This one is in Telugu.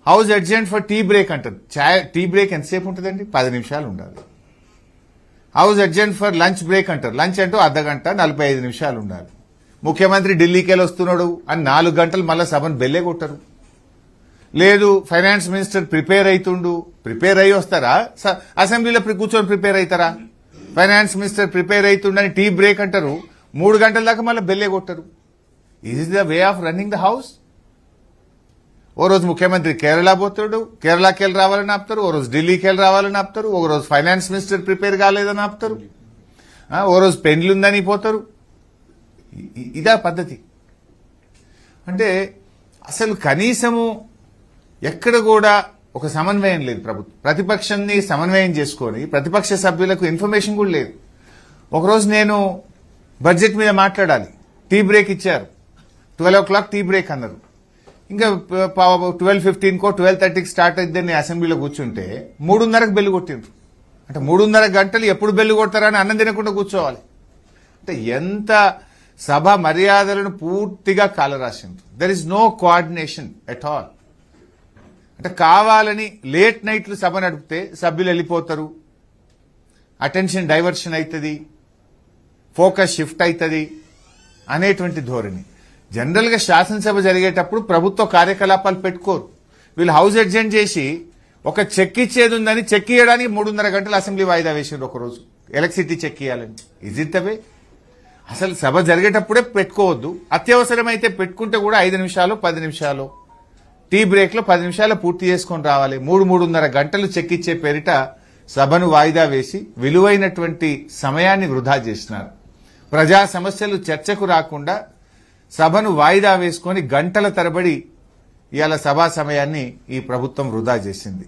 House urgent for tea break అంటారు. టీ బ్రేక్ ఎంతసేపు ఉంటుందండి? 10 నిమిషాలు ఉండాలి. House urgent for lunch break అంటారు. లంచ్ అంటూ అర్ధగంట 45 నిమిషాలు ఉండాలి. ముఖ్యమంత్రి ఢిల్లీకి వెళ్ళి వస్తున్నాడు అని 4 గంటలు మళ్ళీ సభను బెల్లే కొట్టరు. లేదు ఫైనాన్స్ మినిస్టర్ ప్రిపేర్ అయ్యి వస్తారా? అసెంబ్లీలో కూర్చొని ప్రిపేర్ అవుతారా? ఫైనాన్స్ మినిస్టర్ ప్రిపేర్ అవుతుండని టీ బ్రేక్ అంటారు, 3 గంటల దాకా మళ్ళీ బెల్లే కొట్టరు. Is the way of running the house? ఓ రోజు ముఖ్యమంత్రి కేరళ పోతాడు, కేరళకి వెళ్ళి రావాలని ఆపుతారు. ఓ రోజు ఢిల్లీకి వెళ్ళి రావాలని ఆపుతారు. ఒక రోజు ఫైనాన్స్ మినిస్టర్ ప్రిపేర్ కాలేదని ఆపుతారు. ఓ రోజు పెండ్లుందని పోతారు. ఇదా పద్ధతి? అంటే అసలు కనీసము ఎక్కడ కూడా ఒక సమన్వయం లేదు. ప్రతిపక్షాన్ని సమన్వయం చేసుకొని ప్రతిపక్ష సభ్యులకు ఇన్ఫర్మేషన్ కూడా లేదు. ఒకరోజు నేను బడ్జెట్ మీద మాట్లాడాలి, టీ బ్రేక్ ఇచ్చారు. 12 o'clock టీ బ్రేక్ అన్నారు. ఇంకా 12:15కో 12:30కి స్టార్ట్ అయిద్దని అసెంబ్లీలో కూర్చుంటే 3:30కు బెల్లు కొట్టిండ్రు. అంటే 3:30 గంటలు ఎప్పుడు బెల్లు కొడతారని అన్నం తినకుండా కూర్చోవాలి. అంటే ఎంత సభ మర్యాదలను పూర్తిగా కాలరాసిండ్రు. There is no coordination at all. అంటే కావాలని లేట్ నైట్లు సభ నడిపితే సభ్యులు వెళ్ళిపోతారు, అటెన్షన్ డైవర్షన్ అవుతుంది, ఫోకస్ షిఫ్ట్ అవుతుంది అనేటువంటి ధోరణి. జనరల్ గా శాసనసభ జరిగేటప్పుడు ప్రభుత్వ కార్యకలాపాలు పెట్టుకోరు. వీళ్ళు హౌస్ అడ్జెంట్ చేసి ఒక చెక్ ఇచ్చేది ఉందని చెక్ ఇవ్వడానికి 3:30 గంటలు అసెంబ్లీ వాయిదా వేసారు. ఒకరోజు ఎలక్ట్రిసిటీ చెక్ ఇవ్వాలని. Is it the way? అసలు సభ జరిగేటప్పుడే పెట్టుకోవద్దు. అత్యవసరమైతే పెట్టుకుంటే కూడా 5 నిమిషాలు 10 నిమిషాలు టీ బ్రేక్ లో 10 నిమిషాలు పూర్తి చేసుకొని రావాలి. 3-3:30 గంటలు చెక్ ఇచ్చే పేరిట సభను వాయిదా వేసి విలువైనటువంటి సమయాన్ని వృధా చేసినారు. ప్రజా సమస్యలు చర్చకు రాకుండా సభను వాయిదా వేసుకొని గంటల తరబడి ఇవాళ సభా సమయాన్ని ఈ ప్రభుత్వం వృధా చేసింది.